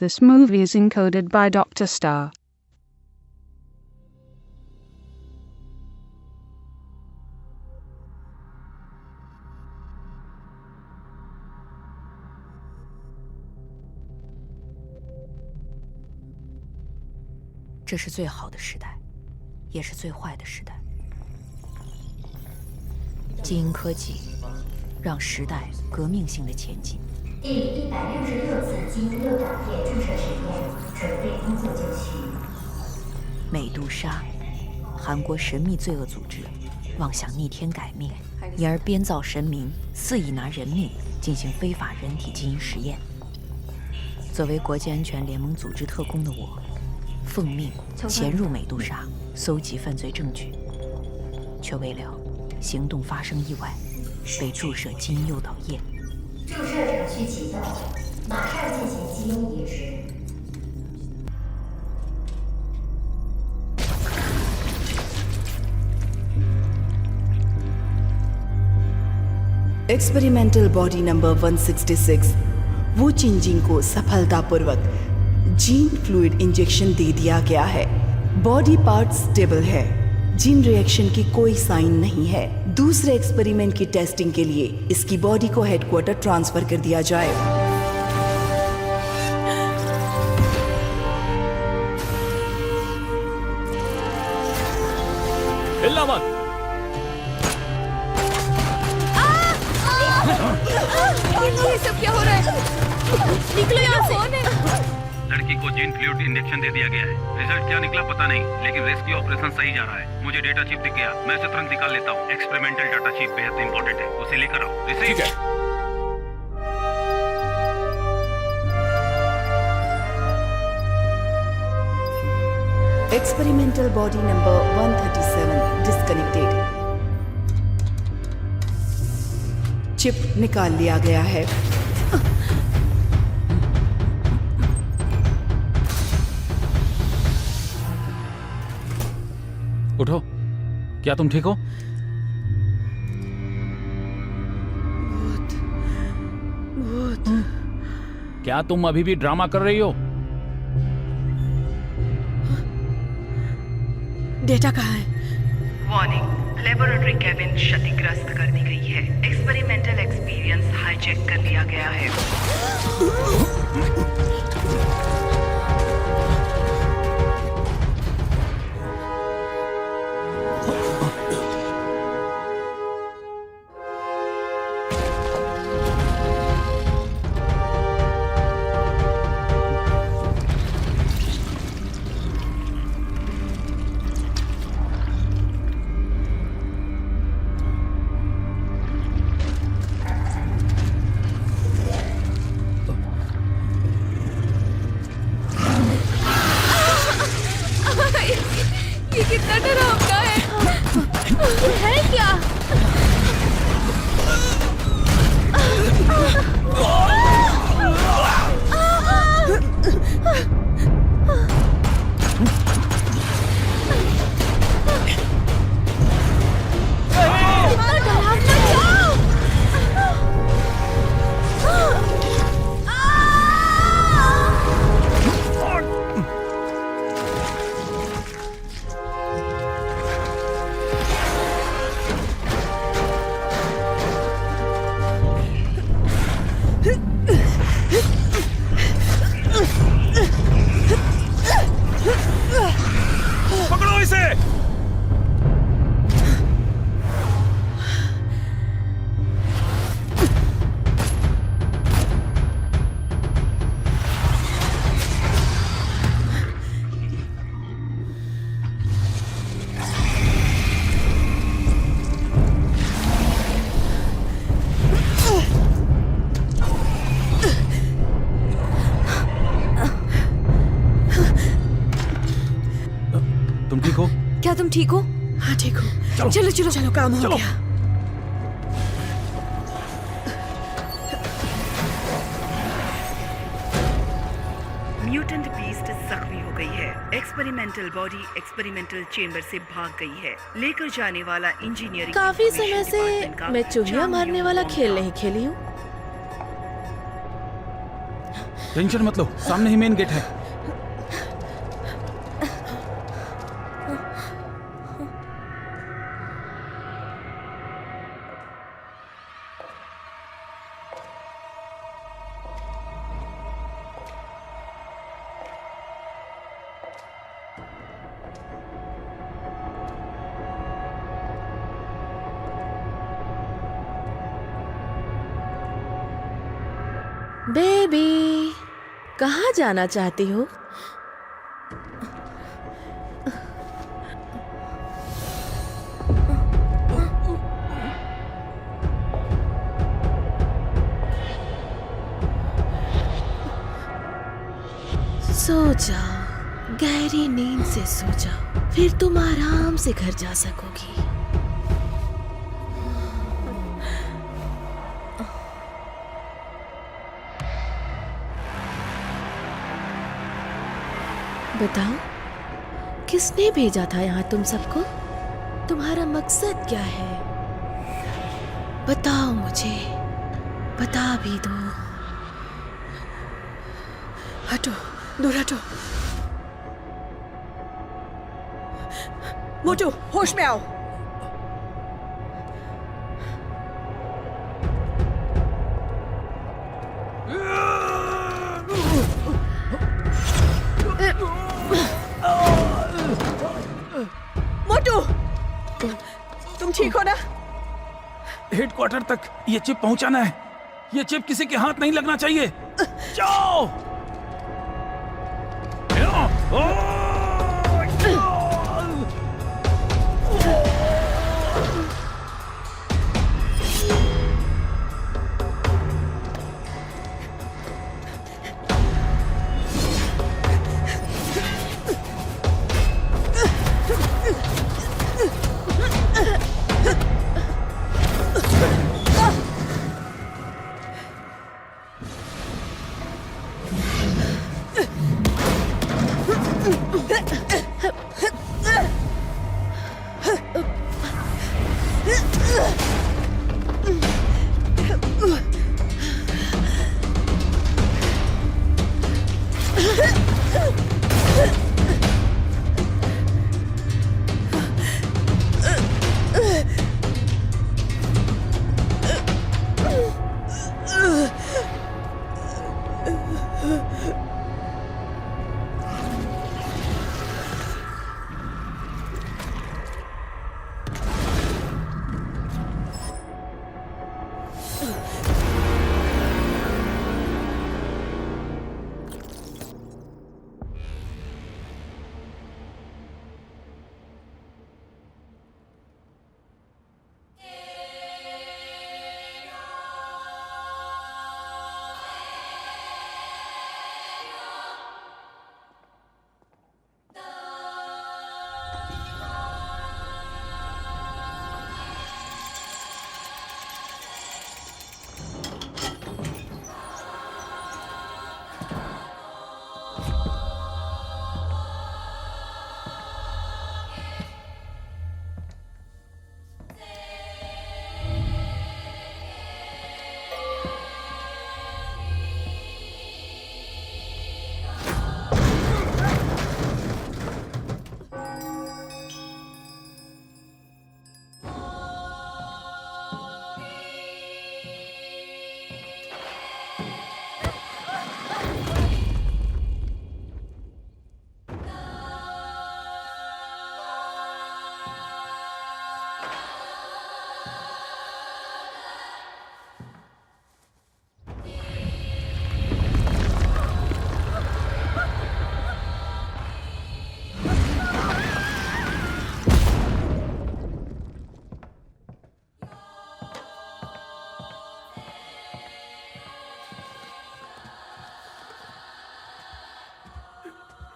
This movie is encoded by Dr. Star. “Experimental body number 166 वो चिंजिंग को सफलतापूर्वक gene fluid injection दे दिया गया है। बॉडी पार्ट स्टेबल है, जीन रिएक्शन की कोई साइन नहीं है। दूसरे एक्सपेरिमेंट की टेस्टिंग के लिए इसकी बॉडी को हेडक्वार्टर ट्रांसफर कर दिया जाए। हिलना मत। ये सब क्या हो रहा है? निकलो यहाँ से। लड़की को जीन फ्लूइड इंजेक्शन दे दिया गया है। रिजल्ट क्या निकला पता नहीं, लेकिन रेस्क्यू ऑपरेशन सही जा रहा है। मुझे डेटा चिप दिख गया, मैं उसे तुरंत निकाल लेता हूँ। एक्सपेरिमेंटल डाटा चिप बेहद इंपॉर्टेंट है, उसे लेकर आओ। ठीक है। Experimental body number 137 disconnected. Chip निकाल लिया गया है। उठो, क्या तुम ठीक हो? क्या तुम अभी भी ड्रामा कर रही हो? डेटा कहाँ है? वार्निंग, लेबोरेटरी केबिन क्षतिग्रस्त कर दी गई है। एक्सपेरिमेंटल एक्सपीरियंस हाईजैक कर लिया गया है। ये कितना डरावना है। ये है क्या? पकड़ो इसे। तुम ठीक हो? क्या तुम ठीक हो? हाँ ठीक हो। चलो चलो चलो काम हो गया। म्यूटेंट बीस्ट जख्मी हो गई है। एक्सपेरिमेंटल बॉडी एक्सपेरिमेंटल चेंबर से भाग गई है। लेकर जाने वाला इंजीनियरिंग काफी समय से मैं चूहिया मारने वाला खेल नहीं खेली हूँ। टेंशन मत लो, सामने ही मेन गेट है। बेबी, कहाँ जाना चाहती हो? सो जाओ, गहरी नींद से सो जाओ, फिर तुम आराम से घर जा सकोगी। बताओ, किसने भेजा था यहाँ तुम सबको? तुम्हारा मकसद क्या है? बताओ मुझे, बता भी दो। हटो, दूर हटो। मोटू, होश में आओ। मोटू, तुम ठीक हो ना? हेडक्वार्टर तक ये चिप पहुंचाना है। ये चिप किसी के हाथ नहीं लगना चाहिए। जाओ।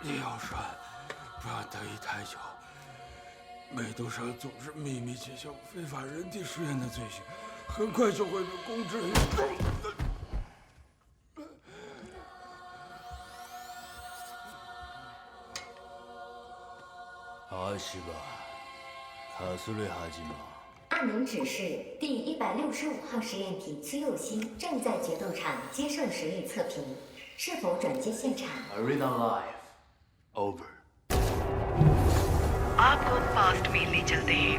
李耀山，不要得意太久。美杜莎总是秘密进行非法人体实验的罪行，很快就会被公之于众。按您指示，第165号实验体崔佑星正在决斗场接受实力测评。是否转接现场？ Arena Live. Over. आपको पास्ट में ले चलते हैं।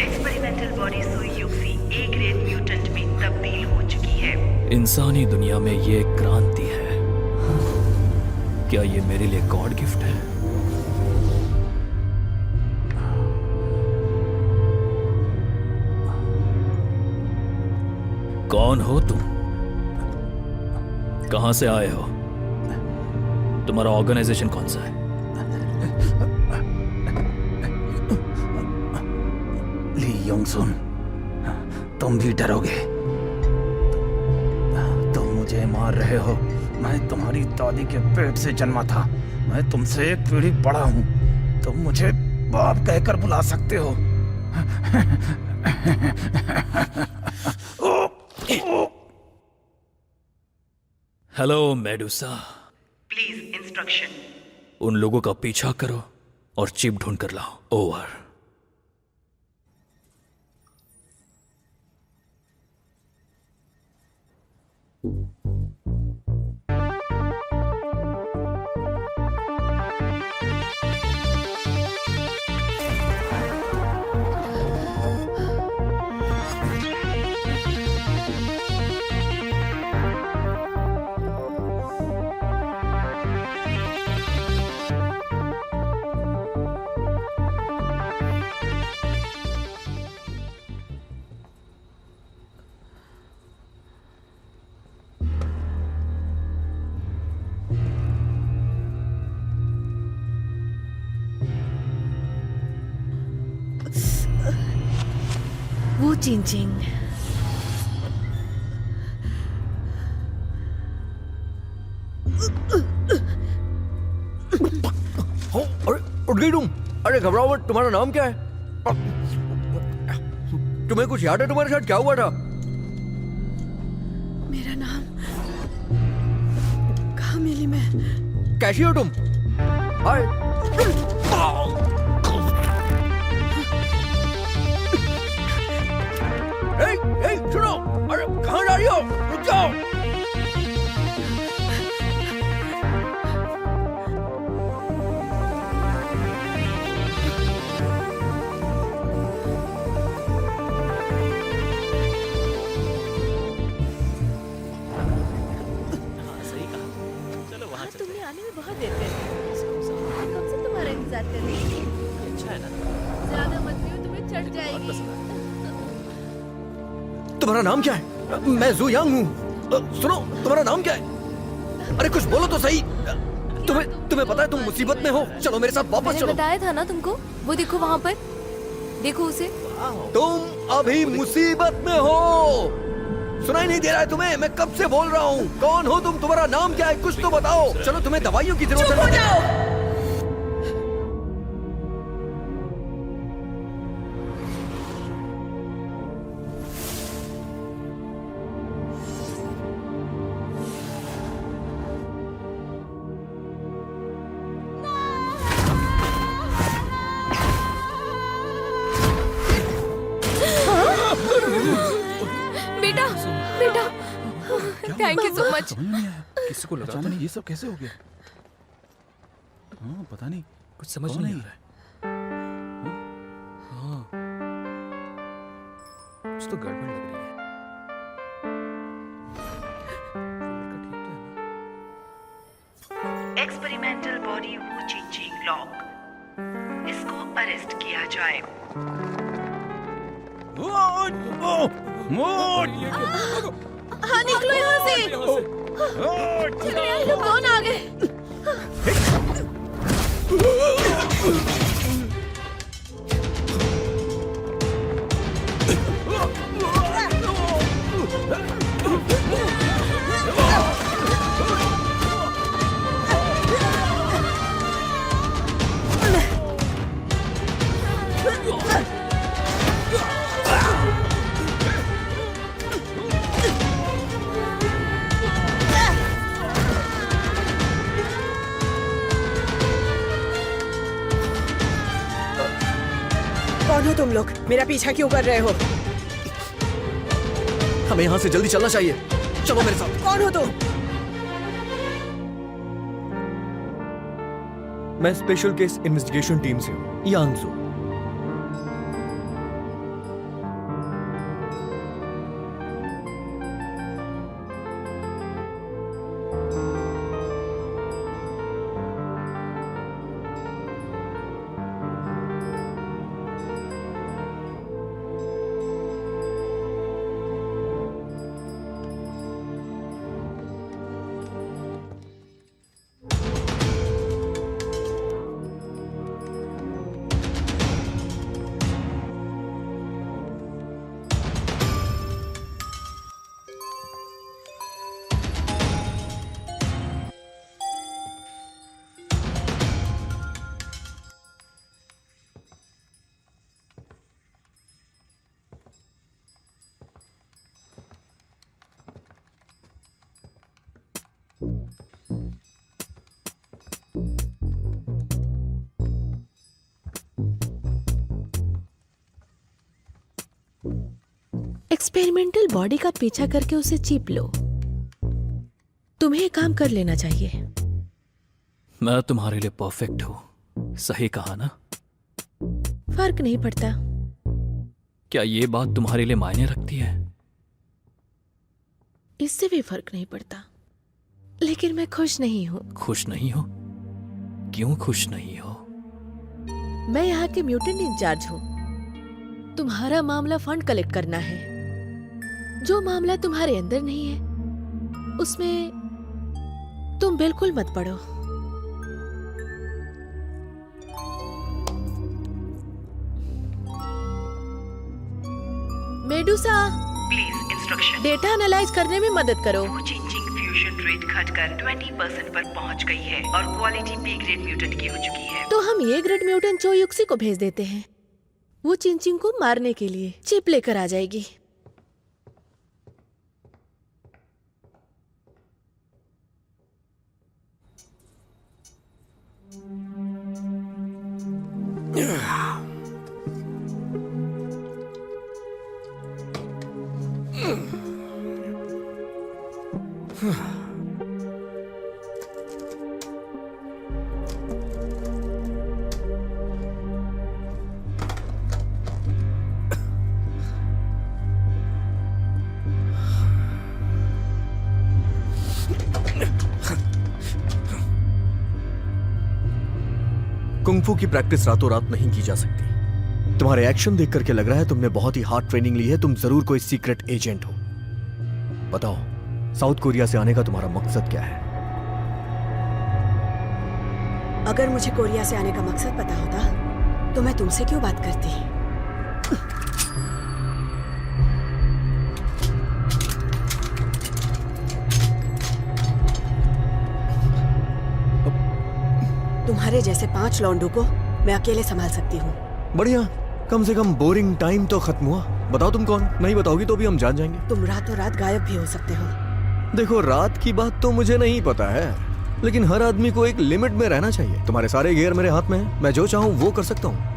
एक्सपेरिमेंटल बॉडी सुई युग से ए ग्रेड म्यूटेंट में तब्दील हो चुकी है। इंसानी दुनिया में ये एक क्रांति है। क्या ये मेरे लिए गॉड गिफ्ट है? कौन हो तुम? कहां से आए हो? तुम्हारा ऑर्गेनाइजेशन कौन सा है? ली योंगसुन, तुम भी डरोगे। तुम मुझे मार रहे हो। मैं तुम्हारी दादी के पेट से जन्मा था। मैं तुमसे एक पीढ़ी बड़ा हूं। तुम मुझे बाप कहकर बुला सकते हो। Hello Medusa. Please instruction. उन लोगों का पीछा करो और चिप ढूंढ कर लाओ। ओवर। वो चिंचिंग अरे उठ गई तुम? अरे घबराओ मत। तुम्हारा नाम क्या है? तुम्हें कुछ याद है तुम्हारे साथ क्या हुआ था? मेरा नाम कहाँ मिली मैं? कैसी हो तुम? हाय। सुनो, अरे कहाँ जा रही हो? रुक जाओ। तुमने आने में बहुत देर कर दी। कब से तुम्हारा इंतजार कर रही थी। अच्छा है ना? ज्यादा मत पियो, तुम्हें चढ़ जाएगी। तुम्हारा नाम क्या है? मैं जू यांग हूँ। सुनो, तुम्हारा नाम क्या है? अरे कुछ बोलो तो सही। तुम्हें पता है तुम मुसीबत में हो। चलो मेरे साथ वापस चलो। बताया था ना तुमको। वो देखो वहाँ पर, देखो उसे। तुम अभी मुसीबत में हो। सुनाई नहीं दे रहा है तुम्हें? मैं कब से बोल रहा हूँ। कौन हो तुम? तुम्हारा नाम क्या है? कुछ तो बताओ। चलो तुम्हें दवाइयों की जरूरत है। हाँ? बेटा बेटा थैंक यू सो मच। समझ नहीं आया, किसी को लगा नहीं ये सब कैसे हो गया? हाँ पता नहीं, कुछ समझ नहीं आ रहा है। हाँ कुछ तो गड़बड़ लग रही है। एक्सपेरिमेंटल बॉडी वू चेंजिंग लॉक, इसको अरेस्ट किया जाए। हाँ निकलो यहाँ से। ये लोग कौन आ गए? कौन हो तुम लोग? मेरा पीछा क्यों कर रहे हो? हमें यहाँ से जल्दी चलना चाहिए, चलो मेरे साथ। कौन हो तुम? मैं स्पेशल केस इन्वेस्टिगेशन टीम से हूँ, यांगजू। एक्सपेरिमेंटल बॉडी का पीछा करके उसे चीप लो। तुम्हें काम कर लेना चाहिए। मैं तुम्हारे लिए परफेक्ट हूं, सही कहा ना? फर्क नहीं पड़ता। क्या ये बात तुम्हारे लिए मायने रखती है? इससे भी फर्क नहीं पड़ता, लेकिन मैं खुश नहीं हूँ। खुश नहीं हो? क्यों खुश नहीं हो? मैं यहाँ के म्यूटेंट इंचार्ज हूँ। तुम्हारा मामला फंड कलेक्ट करना है। जो मामला तुम्हारे अंदर नहीं है उसमें तुम बिल्कुल मत पड़ो। Medusa, please instruction. Data analyse करने में मदद करो। चेंजिंग फ्यूजन रेट घटकर 20% पर पहुंच गई है और क्वालिटी बी ग्रेड म्यूटेंट की हो चुकी है। तो हम ये ग्रेड म्यूटेंट चोयुक्सी को भेज देते हैं। वो चिंचिंग को मारने के लिए चिप लेकर आ जाएगी। कुंग-फू की प्रैक्टिस रातों रात नहीं की जा सकती। तुम्हारे एक्शन देख करके लग रहा है तुमने बहुत ही हार्ड ट्रेनिंग ली है। तुम जरूर कोई सीक्रेट एजेंट हो। बताओ, साउथ कोरिया से आने का तुम्हारा मकसद क्या है? अगर मुझे कोरिया से आने का मकसद पता होता तो मैं तुमसे क्यों बात करती? तुम्हारे जैसे 5 लौंडों को मैं अकेले संभाल सकती हूँ। बढ़िया, कम से कम बोरिंग टाइम तो खत्म हुआ। बताओ तुम कौन? नहीं बताओगी तो भी हम जान जाएंगे। तुम रातों रात गायब भी हो सकते हो। देखो, रात की बात तो मुझे नहीं पता है, लेकिन हर आदमी को एक लिमिट में रहना चाहिए। तुम्हारे सारे गियर मेरे हाथ में हैं। मैं जो चाहूँ वो कर सकता हूँ।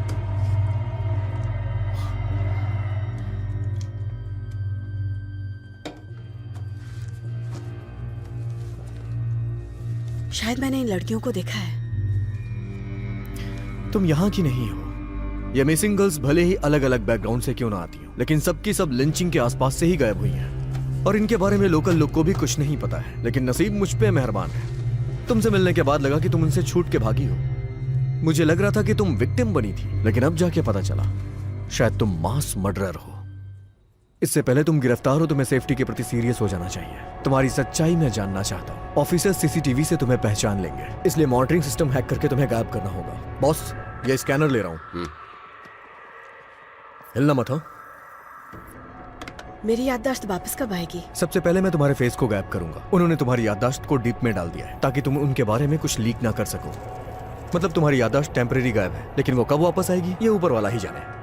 शायद मैंने इन लड़कियों को देखा है। तुम यहाँ की नहीं हो। ये मिसिंग गर्ल्स भले ही अलग अलग बैकग्राउंड से क्यों ना आती हो, लेकिन सबकी सब लिंचिंग के आसपास से ही गायब हुई हैं। और इनके बारे में लोकल लोग को भी कुछ नहीं पता है, लेकिन नसीब मुझ पे मेहरबान है। तुमसे मिलने के बाद लगा कि तुम उनसे छूट के भागी हो। मुझे लग रहा था कि तुम विक्टिम बनी थी, लेकिन अब जाके पता चला शायद तुम मास मर्डरर हो। इससे पहले तुम गिरफ्तार हो, तुम्हें सेफ्टी के प्रति सीरियस हो जाना चाहिए। तुम्हारी सच्चाई मैं जानना चाहता हूँ। ऑफिसर सीसीटीवी से तुम्हें पहचान लेंगे, इसलिए मॉनिटरिंग सिस्टम हैक करके तुम्हें गायब करना होगा। बॉस, ये स्कैनर ले रहा हूँ। हिलना मत हो। मेरी याददाश्त वापस कब आएगी? सबसे पहले मैं तुम्हारे फेस को गायब करूंगा। उन्होंने तुम्हारी याददाश्त को डीप में डाल दिया है ताकि तुम उनके बारे में कुछ लीक ना कर सको। मतलब तुम्हारी याददाश्त टेम्परेरी गायब है, लेकिन वो कब वापस आएगी ये ऊपर वाला ही जाने।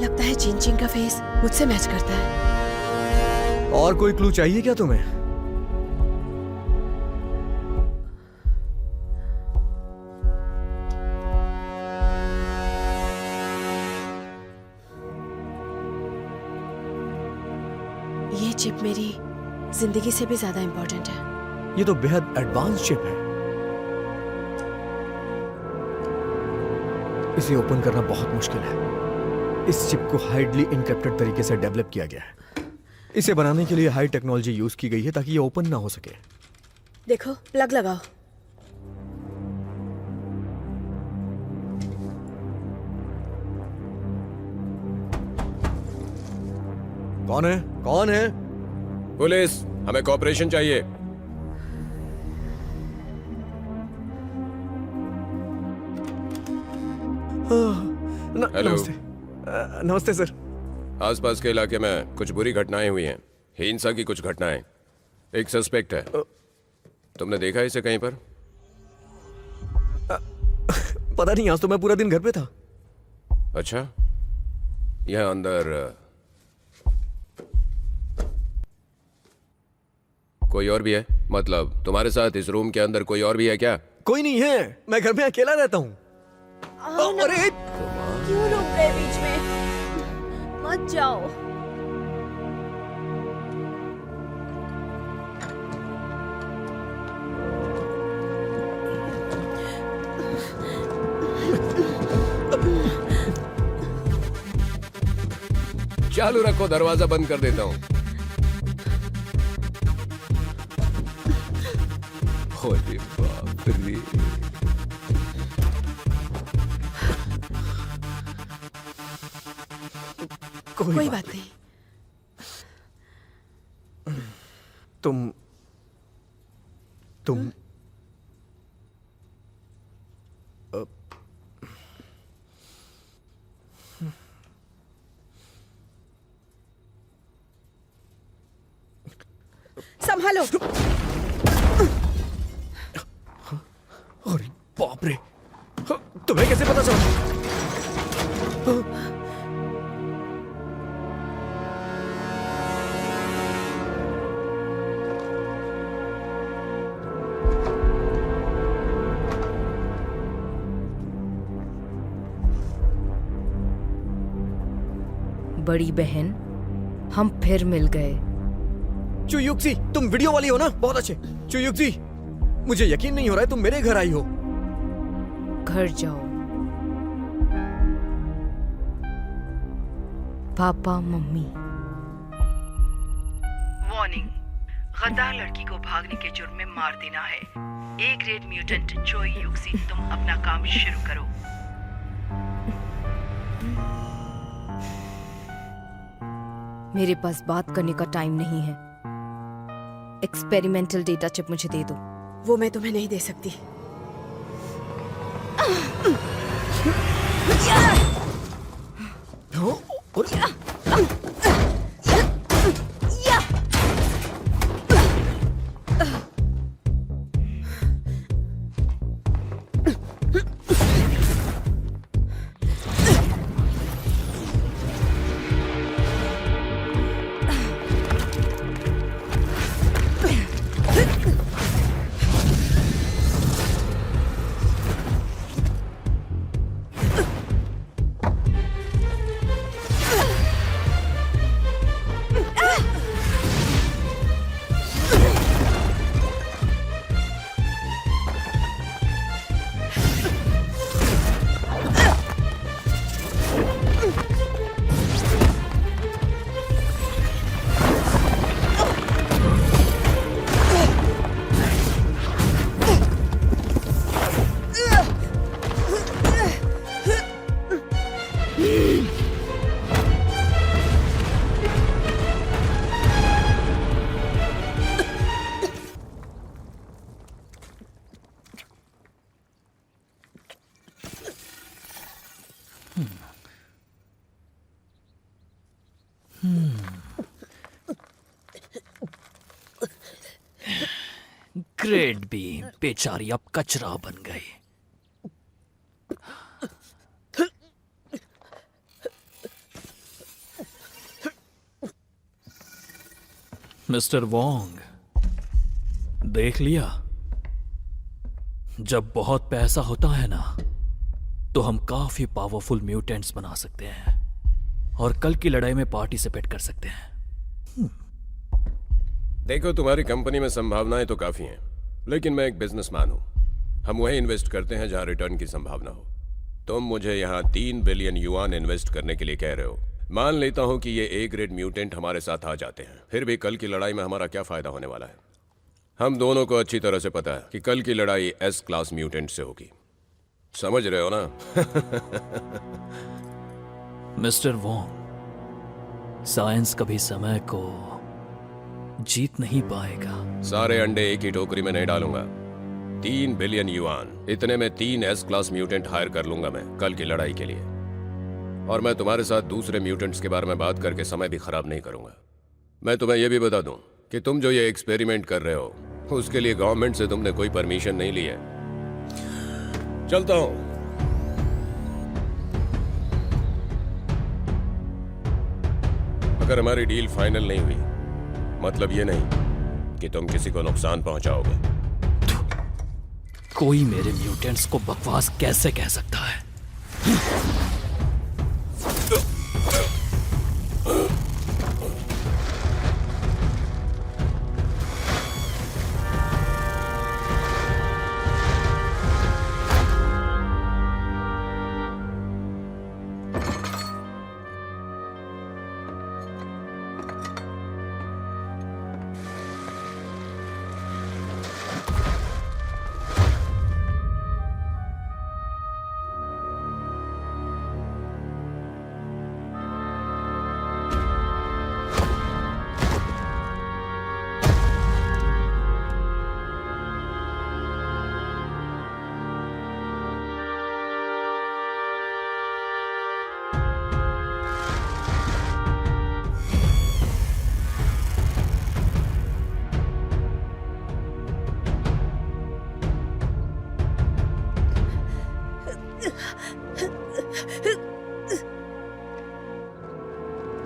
लगता है चिंचिंग का फेस मुझसे मैच करता है। और कोई क्लू चाहिए क्या तुम्हें? ये चिप मेरी जिंदगी से भी ज्यादा इंपॉर्टेंट है। ये तो बेहद एडवांस चिप है। इसे ओपन करना बहुत मुश्किल है। इस चिप को हाइडली इनक्रिप्टेड तरीके से डेवलप किया गया है। इसे बनाने के लिए हाई टेक्नोलॉजी यूज की गई है ताकि ये ओपन ना हो सके। देखो, प्लग लगाओ। कौन है? कौन है? पुलिस, हमें कोऑपरेशन चाहिए। हेलो। नमस्ते सर। आसपास के इलाके में कुछ बुरी घटनाएं हुई हैं, हिंसा की कुछ घटनाएं। एक सस्पेक्ट है। तुमने देखा इसे कहीं पर? पता नहीं, आज तो मैं पूरा दिन घर पे था। अच्छा, यहाँ अंदर कोई और भी है? मतलब तुम्हारे साथ इस रूम के अंदर कोई और भी है क्या? कोई नहीं है, मैं घर में अकेला रहता हूँ। अरे क्यों रुक गए बीच में? मत जाओ। चालू रखो, दरवाजा बंद कर देता हूँ। अरे बाप रे। कोई बात नहीं। तुम संभालो। अरे बाप रे, तुम्हें कैसे पता चला? बड़ी बहन, हम फिर मिल गए। चुयुक्सी, तुम वीडियो वाली हो ना? बहुत अच्छे। चुयुक्सी, मुझे यकीन नहीं हो रहा है तुम मेरे घर आई हो। घर जाओ। Papa mummy. वार्निंग, गद्दार लड़की को भागने के जुर्म में मार देना है। ए ग्रेड म्यूटेंट चोई युक्सी, तुम अपना काम शुरू करो। मेरे पास बात करने का टाइम नहीं है। एक्सपेरिमेंटल डेटा चिप मुझे दे दो। वो मैं तुम्हें नहीं दे सकती। ग्रेट बीन बेचारी अब कचरा बन गई। मिस्टर वोंग, देख लिया, जब बहुत पैसा होता है ना तो हम काफी पावरफुल म्यूटेंट्स बना सकते हैं और कल की लड़ाई में पार्टिसिपेट कर सकते हैं। देखो, तुम्हारी कंपनी में संभावनाएं तो काफी हैं, लेकिन मैं एक बिजनेसमैन हूं। हम वहीं इन्वेस्ट करते हैं जहां रिटर्न की संभावना हो। तुम मुझे यहां 3 बिलियन युआन इन्वेस्ट करने के लिए कह रहे हो। मान लेता हूं कि ये ए ग्रेड म्यूटेंट हमारे साथ आ जाते हैं, फिर भी कल की लड़ाई में हमारा क्या फायदा होने वाला है? हम दोनों को अच्छी तरह से पता है कि कल की लड़ाई एस क्लास म्यूटेंट से होगी। समझ रहे हो ना? मिस्टर वोंग, साइंस कभी समय को जीत नहीं पाएगा। सारे अंडे एक ही टोकरी में नहीं डालूंगा। 3 बिलियन युआन, इतने में 3 एस क्लास म्यूटेंट हायर कर लूंगा मैं कल की लड़ाई के लिए। और मैं तुम्हारे साथ दूसरे म्यूटेंट्स के बारे में बात करके समय भी खराब नहीं करूंगा। मैं तुम्हें यह भी बता दूं कि तुम जो ये एक्सपेरिमेंट कर रहे हो उसके लिए गवर्नमेंट से तुमने कोई परमिशन नहीं ली है। चलता हूं। अगर हमारी डील फाइनल नहीं हुई, मतलब ये नहीं कि तुम किसी को नुकसान पहुंचाओगे। कोई मेरे म्यूटेंट्स को बकवास कैसे कह सकता है?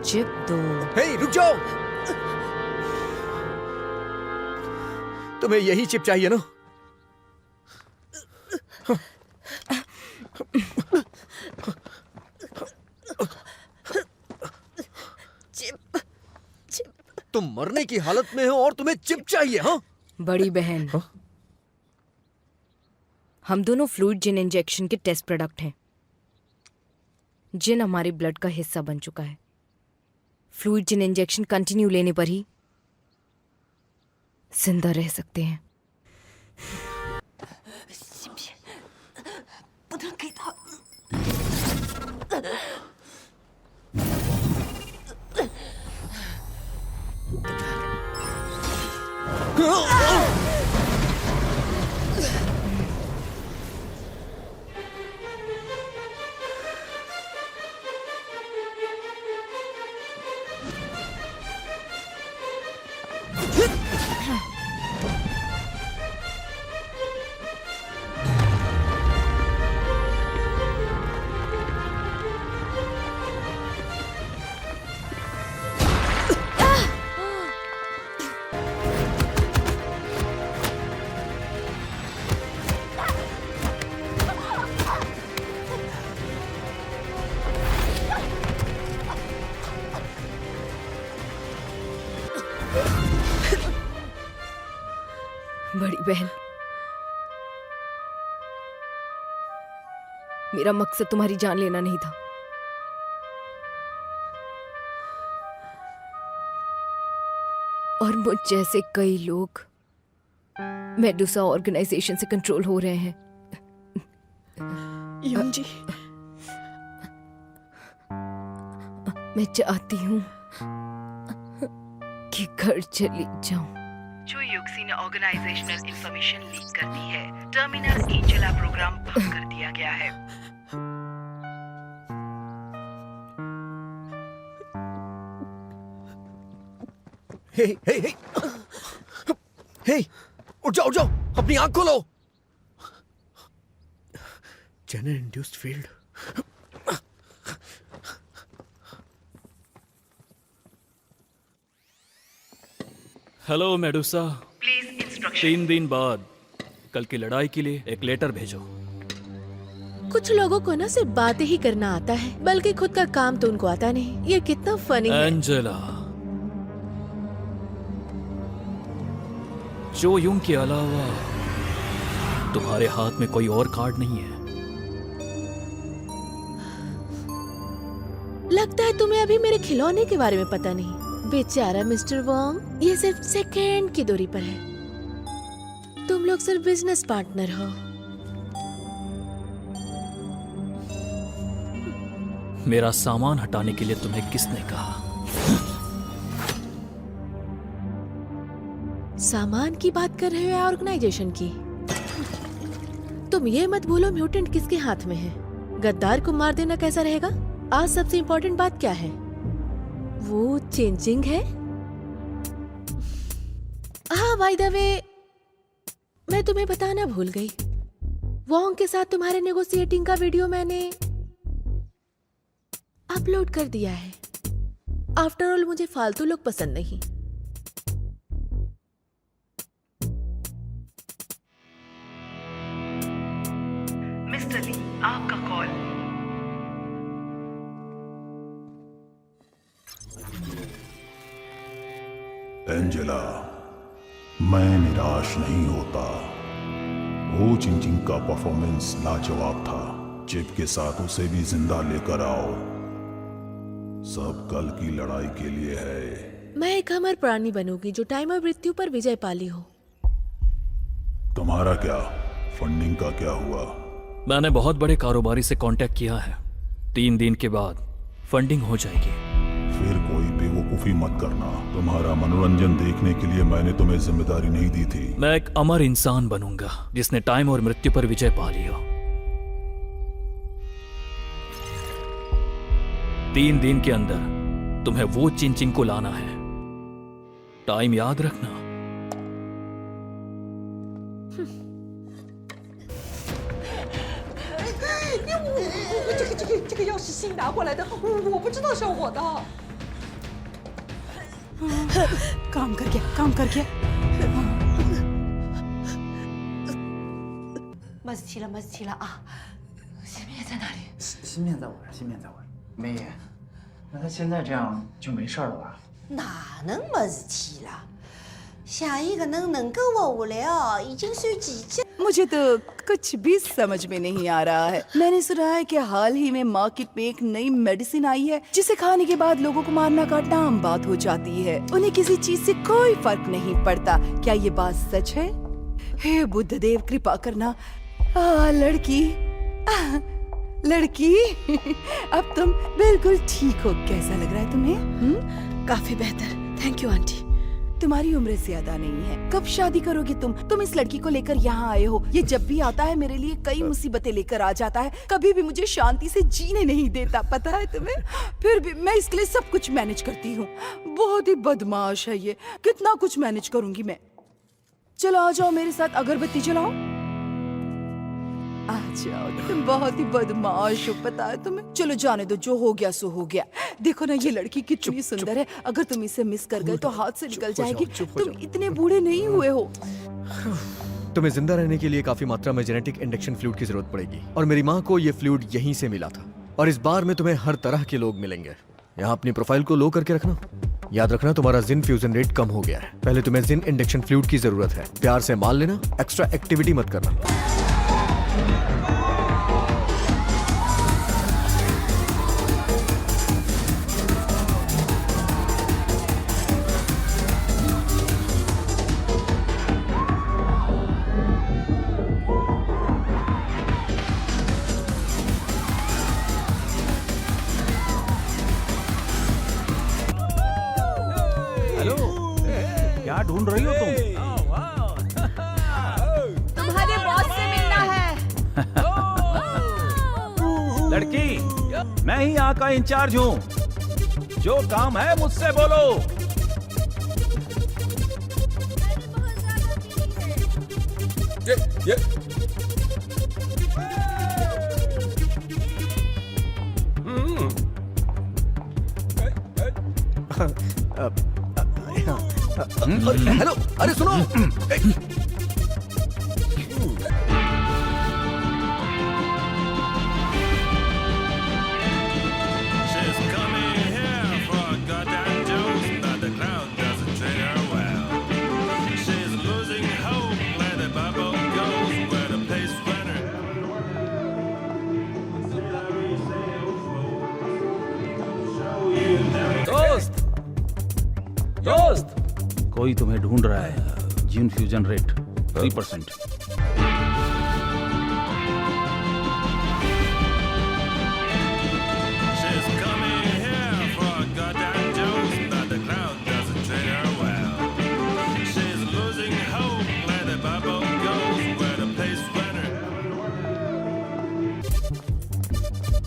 चिप दो। हे, रुक जाओ। तुम्हें यही चिप चाहिए ना? चिप, तुम मरने की हालत में हो और तुम्हें चिप चाहिए? हाँ, बड़ी बहन, हम दोनों फ्लूइड जिन इंजेक्शन के टेस्ट प्रोडक्ट हैं। जिन हमारे ब्लड का हिस्सा बन चुका है। फ्लूइड जिन इंजेक्शन कंटिन्यू लेने पर ही जिंदा रह सकते हैं। बड़ी बहन, मेरा मकसद तुम्हारी जान लेना नहीं था। और मुझ जैसे कई लोग मेडुसा ऑर्गेनाइजेशन से कंट्रोल हो रहे हैं। यून जी, मैं चाहती हूँ कि घर चली जाऊं। जो युक्सी ने ऑर्गेनाइजेशनल इंफॉर्मेशन लीक कर दी है। टर्मिनल एंजेला प्रोग्राम भंग कर दिया गया है। हे, हे, हे, हे, उठ जाओ, अपनी आंख खोलो। Zener induced field. Hello Medusa, please instruction. 3 दिन बाद कल की लड़ाई के लिए एक लेटर भेजो। कुछ लोगों को ना सिर्फ बातें ही करना आता है, बल्कि खुद का काम तो उनको आता नहीं। ये कितना फनी है। एंजेला, जो यूं के अलावा तुम्हारे हाथ में कोई और कार्ड नहीं है। लगता है तुम्हें अभी मेरे खिलौने के बारे में पता नहीं। बेचारा मिस्टर वोंग, ये सिर्फ सेकंड की दूरी पर है। तुम लोग सिर्फ बिजनेस पार्टनर हो। मेरा सामान हटाने के लिए तुम्हें किसने कहा? सामान की बात कर रहे हो या ऑर्गेनाइजेशन की? तुम ये मत भूलो म्यूटेंट किसके हाथ में है। गद्दार को मार देना कैसा रहेगा? आज सबसे इम्पोर्टेंट बात क्या है? वो चेंजिंग है। हाँ, बाय द वे, मैं तुम्हें बताना भूल गई। वोंग के साथ तुम्हारे नेगोशिएटिंग का वीडियो मैंने अपलोड कर दिया है। आफ्टर ऑल मुझे फालतू लोग पसंद नहीं। मिस्टर ली, आपका कॉल। एंजेला, मैं निराश नहीं होता। वो चिंचिंग का परफॉर्मेंस लाजवाब था। चिप के साथ उसे भी जिंदा लेकर आओ। सब कल की लड़ाई के लिए है। मैं एक अमर प्राणी बनूंगी जो टाइम और मृत्यु पर विजय पाली हो। तुम्हारा क्या? फंडिंग का क्या हुआ? मैंने बहुत बड़े कारोबारी से कांटेक्ट किया है। 3 दिन के बाद फंडिंग हो जाएगी। फिर कोई बेवकूफी मत करना। तुम्हारा मनोरंजन देखने के लिए मैंने तुम्हें जिम्मेदारी नहीं दी थी। मैं एक अमर इंसान बनूंगा जिसने टाइम और मृत्यु पर विजय पा लिया। 3 दिन के अंदर तुम्हें वो चिंचिंग को लाना है। टाइम याद रखना। 这个钥匙新拿过来的，我不知道是我的。काम कर गया。帽子齐了啊！芯片在哪里？芯片在我这，梅姨，那他现在这样就没事了吧？哪能没事体了？下一个能够我了，已经是几件。 मुझे तो कुछ भी समझ में नहीं आ रहा है। मैंने सुना है कि हाल ही में मार्केट में एक नई मेडिसिन आई है जिसे खाने के बाद लोगों को मारना काटना आम बात हो जाती है। उन्हें किसी चीज से कोई फर्क नहीं पड़ता। क्या ये बात सच है? हे बुद्ध देव, कृपा करना। लड़की अब तुम बिल्कुल ठीक हो। कैसा लग रहा है तुम्हें? काफी बेहतर, थैंक यू आंटी। तुम्हारी उम्र ज्यादा नहीं है। कब शादी करोगे तुम इस लड़की को लेकर यहाँ आए हो। ये जब भी आता है मेरे लिए कई मुसीबतें लेकर आ जाता है। कभी भी मुझे शांति से जीने नहीं देता, पता है तुम्हें? फिर भी मैं इसके लिए सब कुछ मैनेज करती हूँ। बहुत ही बदमाश है ये। कितना कुछ मैनेज करूंगी मैं। चलो आ जाओ मेरे साथ, अगरबत्ती जलाओ। आ जाओ, तुम बहुत ही बदमाश हो, पता है तुम्हें? चलो जाने दो, जो हो गया सो हो गया। देखो ना ये लड़की कितनी सुंदर है। अगर तुम इसे मिस कर गए तो हाथ से निकल जाएगी। तुम इतने बूढ़े नहीं हुए हो। तुम्हें जिंदा रहने के लिए काफी मात्रा में जेनेटिक इंडक्शन फ्लूइड की जरूरत पड़ेगी और मेरी माँ को ये फ्लूइड यहीं से मिला था। और इस बार में तुम्हें हर तरह के लोग मिलेंगे। यहाँ अपनी प्रोफाइल को लो करके रखना। याद रखना तुम्हारा जिन फ्यूजन रेट कम हो गया है। पहले तुम्हें जिन इंडक्शन फ्लूइड की जरूरत है। प्यार से मान लेना, एक्स्ट्रा एक्टिविटी मत करना। क्या ढूंढ रही हो तुम? तुम्हारे बॉस से मिलना है। लड़की, मैं ही यहाँ का इंचार्ज हूँ। जो काम है मुझसे बोलो। ये हेलो, अरे सुनो। दोस्त, कोई तुम्हें ढूंढ रहा है। Gene fusion rate 3%।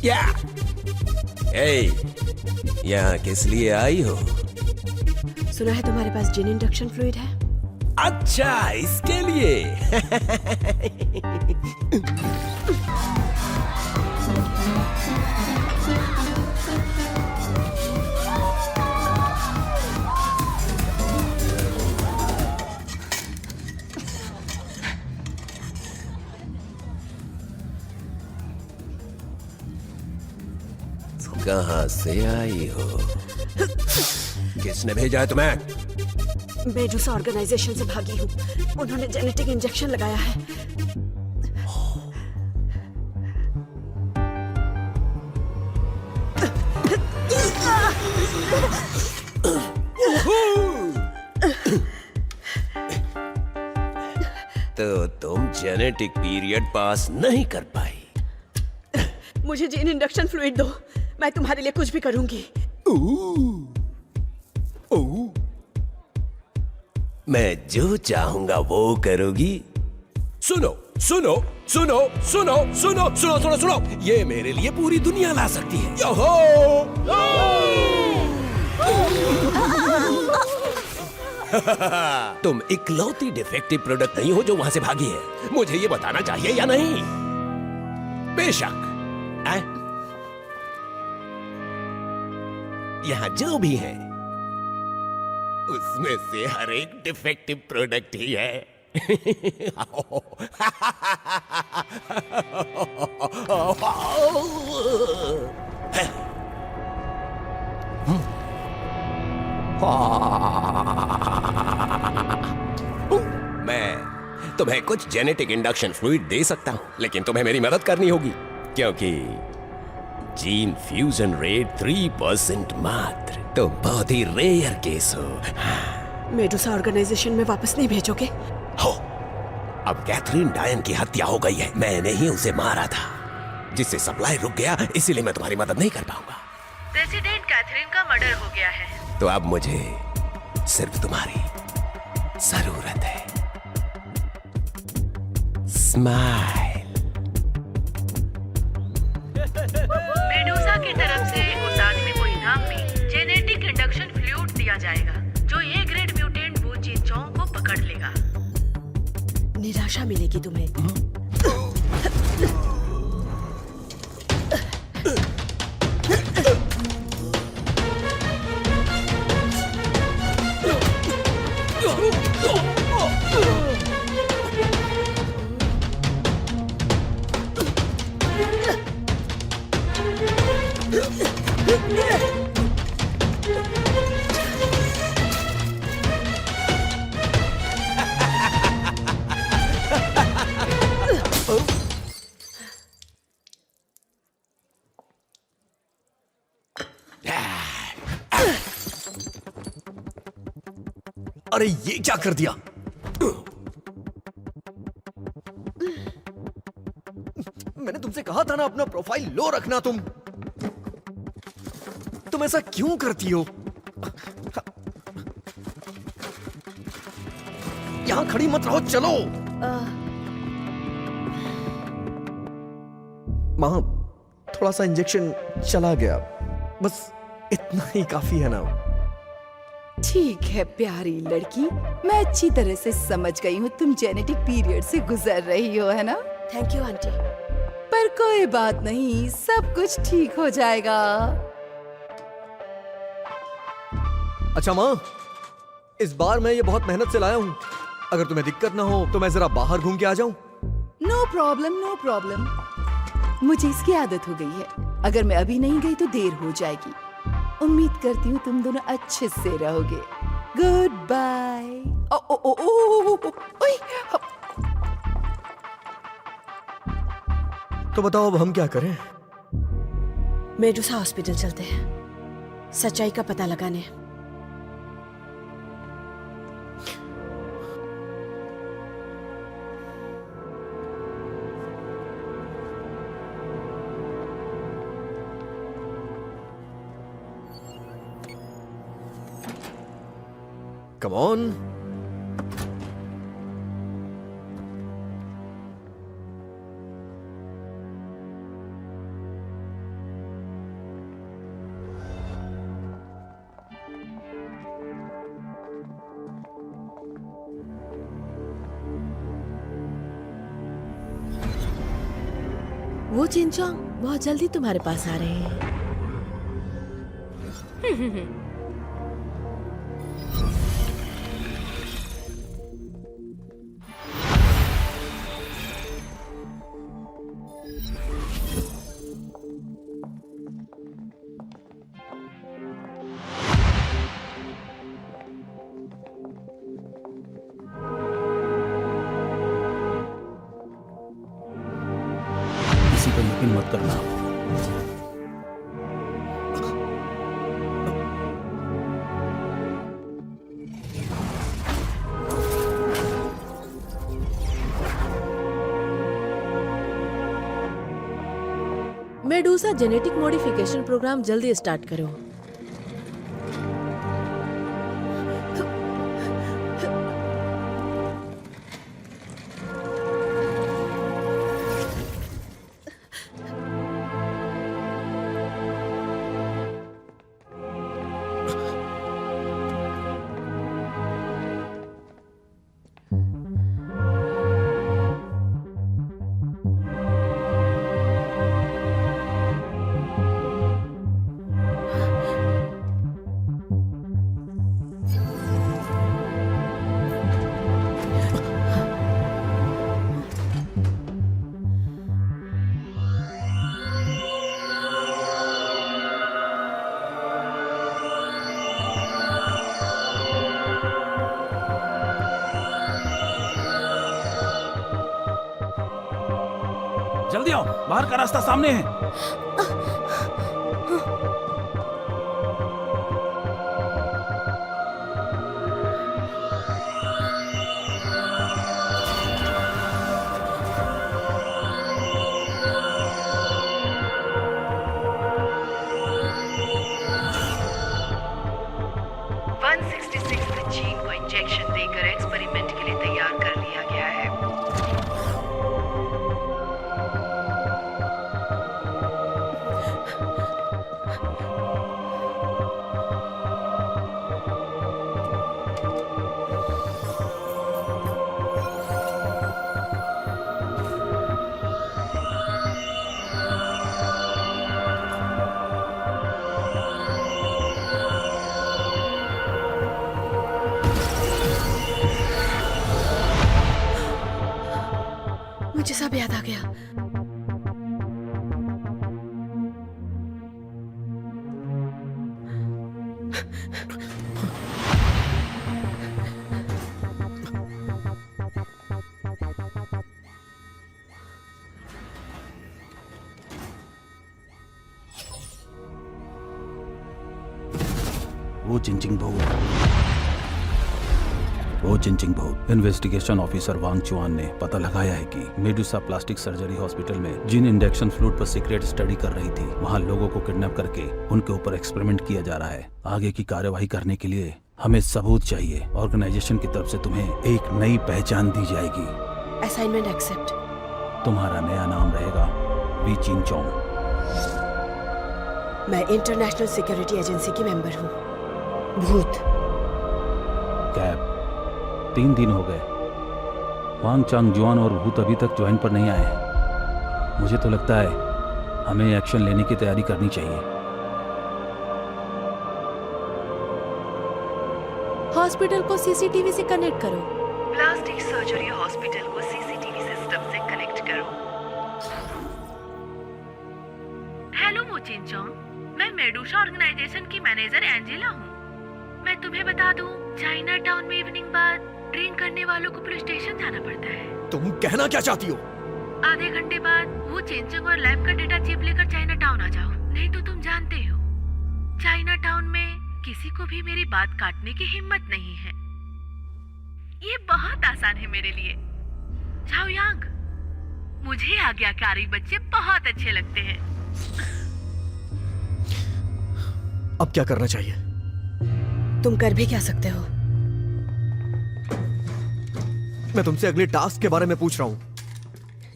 क्या? यहाँ किस लिए आई हो? सुना है तुम्हारे पास जीन इंडक्शन फ्लूइड है। अच्छा, इसके लिए। कहाँ से आई हो? किसने भेजा है तुम्हें? मेडुसा ऑर्गेनाइजेशन से भागी हूँ। उन्होंने जेनेटिक इंजेक्शन लगाया है। तो तुम जेनेटिक पीरियड पास नहीं कर पाई। मुझे जीन इंडक्शन फ्लूइड दो, मैं तुम्हारे लिए कुछ भी करूंगी। मैं जो चाहूंगा वो करोगी। सुनो सुनो सुनो सुनो सुनो सुनो सुनो सुनो, ये मेरे लिए पूरी दुनिया ला सकती है। योहो! तुम इकलौती डिफेक्टिव प्रोडक्ट नहीं हो जो वहां से भागी है। मुझे ये बताना चाहिए या नहीं? बेशक। यहाँ जो भी है उसमें से हर एक डिफेक्टिव प्रोडक्ट ही है। मैं तुम्हें कुछ जेनेटिक इंडक्शन फ्लूइड दे सकता हूं, लेकिन तुम्हें मेरी मदद करनी होगी, क्योंकि जीन फ्यूजन रेट 3% मात्र। तुम बहुत ही रेयर केस हो। मेडुसा ऑर्गेनाइजेशन में वापस नहीं भेजोगे? हो। अब कैथरीन डायन की हत्या हो गई है। मैंने ही उसे मारा था, जिससे सप्लाई रुक गया। इसीलिए मैं तुम्हारी मदद नहीं कर पाऊंगा। प्रेसिडेंट कैथरीन का मर्डर हो गया है। तो अब मुझे सिर्फ तुम्हारी जरूरत है। स्माइल। मेडुसा की तरफ से उस आदमी को इनाम में जेनेटिक इंडक्शन फ्लूइड दिया जाएगा, जो ए ग्रेड म्यूटेंट वू जिन चोंग को पकड़ लेगा। निराशा मिलेगी तुम्हें। अरे ये क्या कर दिया? मैंने तुमसे कहा था ना अपना प्रोफाइल लो रखना। तुम ऐसा क्यों करती हो? यहां खड़ी मत रहो, चलो। मां, थोड़ा सा इंजेक्शन चला गया, बस इतना ही काफी है ना। ठीक है प्यारी लड़की, मैं अच्छी तरह से समझ गई हूँ तुम जेनेटिक पीरियड से गुजर रही हो, है ना? Thank you aunty. पर कोई बात नहीं, सब कुछ ठीक हो जाएगा। अच्छा माँ, इस बार मैं ये बहुत मेहनत से लाया हूँ। अगर तुम्हें दिक्कत ना हो तो मैं जरा बाहर घूम के आ जाऊं? No problem, no problem. मुझे इसकी आदत हो गई है। अगर मैं अभी नहीं गई तो देर हो जाएगी। उम्मीद करती हूँ तुम दोनों अच्छे से रहोगे। Good bye. ओ ओ ओ ओ ओए। तो बताओ अब हम क्या करें? मेडुसा हॉस्पिटल चलते हैं, सच्चाई का पता लगाने। Come on. वो चिंचोंग बहुत जल्दी तुम्हारे पास आ रहे हैं। किसी पर यकीन मत करना। मेडुसा जेनेटिक मॉडिफिकेशन प्रोग्राम जल्दी स्टार्ट करो। जल्दी आओ, बाहर का रास्ता सामने है। जीन को इंजेक्शन देकर एक्सपेरिमेंट के लिए तैयार कर लिया गया है। मुझे सब याद आ गया। वो चिंचिंग बहुत इन्वेस्टिगेशन ऑफिसर वांग चुआन ने पता लगाया है कि मेडुसा प्लास्टिक सर्जरी हॉस्पिटल में जिन इंजेक्शन फ्लूइड पर सीक्रेट स्टडी कर रही थी, वहां लोगों को किडनैप करके उनके ऊपर एक्सपेरिमेंट किया जा रहा है। आगे की कार्यवाही करने के लिए हमें सबूत चाहिए। ऑर्गेनाइजेशन की तरफ से तुम्हें एक नई पहचान दी जाएगी। Assignment accept. तुम्हारा नया नाम रहेगा वी चिंचोंग। मैं इंटरनेशनल सिक्योरिटी एजेंसी की मेंबर हूँ। भूत कैब 3 दिन हो गए। वांग चांग जुआन और भूत अभी तक ज्वाइन पर नहीं आए। मुझे तो लगता है हमें एक्शन लेने की तैयारी करनी चाहिए। हॉस्पिटल को सीसीटीवी से कनेक्ट करो। प्लास्टिक सर्जरी हॉस्पिटल को सीसीटीवी सिस्टम से कनेक्ट करो। हेलो मोचिनचोंग, मैं मेडुसा ऑर्गेनाइजेशन की मैनेजर एंजेला हूँ। मैं तुम्हें बता दूँ, चाइना टाउन में इवनिंग बाद ड्रिंक करने वालों को पुलिस स्टेशन जाना पड़ता है। तुम कहना क्या चाहती हो? आधे घंटे बाद वो चेंचंग और लैब का डेटा चिप लेकर चाइना टाउन आ जाओ, नहीं तो तुम जानते हो चाइना टाउन में किसी को भी मेरी बात काटने की हिम्मत नहीं है। ये बहुत आसान है मेरे लिए। झाओ यांग, मुझे आज्ञाकारी बच्चे बहुत अच्छे लगते हैं। अब क्या करना चाहिए? तुम कर भी क्या सकते हो? मैं तुमसे अगले टास्क के बारे में पूछ रहा हूँ।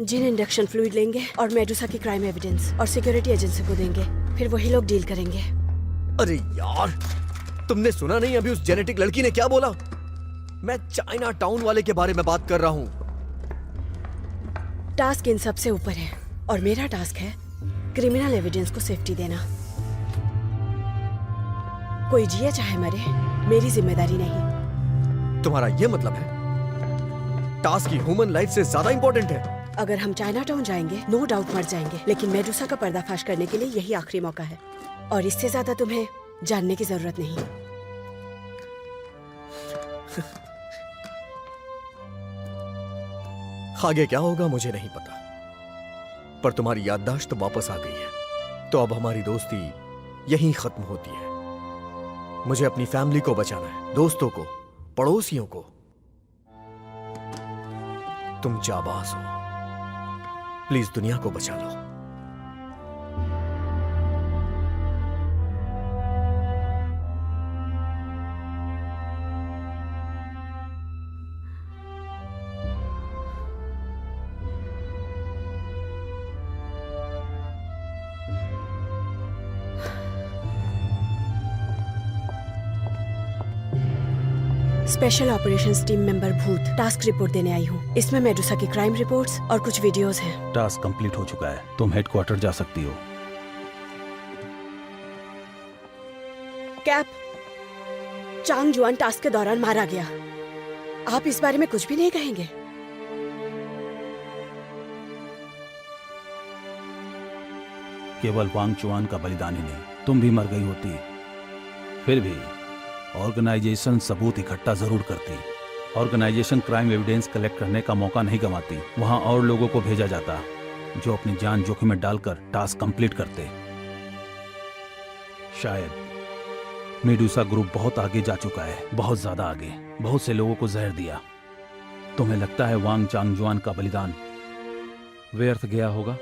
जिन इंडक्शन फ्लूइड लेंगे और मेडुसा की क्राइम एविडेंस और सिक्योरिटी एजेंसी को देंगे, फिर वही लोग डील करेंगे। अरे यार, तुमने सुना नहीं अभी उस जेनेटिक लड़की ने क्या बोला? मैं चाइना टाउन वाले के बारे में बात कर रहा हूँ। टास्क इन सबसे ऊपर है और मेरा टास्क है क्रिमिनल एविडेंस को सेफ्टी देना। कोई जिए चाहे मरे, मेरी जिम्मेदारी नहीं। तुम्हारा ये मतलब है टास्क की ह्यूमन लाइफ से ज्यादा इंपॉर्टेंट है? अगर हम चाइना टाउन जाएंगे, नो डाउट मर जाएंगे, लेकिन मेडुसा का पर्दाफाश करने के लिए यही आखिरी मौका है और इससे ज्यादा तुम्हें जानने की जरूरत नहीं। आगे क्या होगा मुझे नहीं पता, पर तुम्हारी याददाश्त तो वापस आ गई है। तो अब हमारी दोस्ती यहीं खत्म होती है। मुझे अपनी फैमिली को बचाना है, दोस्तों को, पड़ोसियों को। तुम जाबाज हो, प्लीज दुनिया को बचा लो। स्पेशल ऑपरेशंस टीम मेंबर भूत टास्क रिपोर्ट देने आई हूँ। इसमें मेडुसा की क्राइम रिपोर्ट्स और कुछ वीडियोस हैं। टास्क कंप्लीट हो चुका है, तुम हेडक्वार्टर जा सकती हो। कैप, चांग जुआन टास्क के दौरान मारा गया। आप इस बारे में कुछ भी नहीं कहेंगे? केवल वांग चुआन का बलिदान ही नहीं, तुम भी मर गई होती। फिर भी ऑर्गेनाइजेशन सबूत इकट्ठा जरूर करती। ऑर्गेनाइजेशन क्राइम एविडेंस कलेक्ट करने का मौका नहीं गंवाती। वहां और लोगों को भेजा जाता जो अपनी जान जोखिम में डालकर टास्क कंप्लीट करते। शायद मेडुसा ग्रुप बहुत आगे जा चुका है, बहुत ज्यादा आगे। बहुत से लोगों को जहर दिया। तुम्हें लगता है वांग चांग जुआन का बलिदान व्यर्थ गया होगा?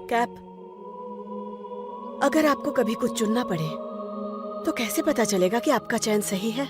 कैप, अगर आपको कभी कुछ चुनना पड़े तो कैसे पता चलेगा कि आपका चयन सही है?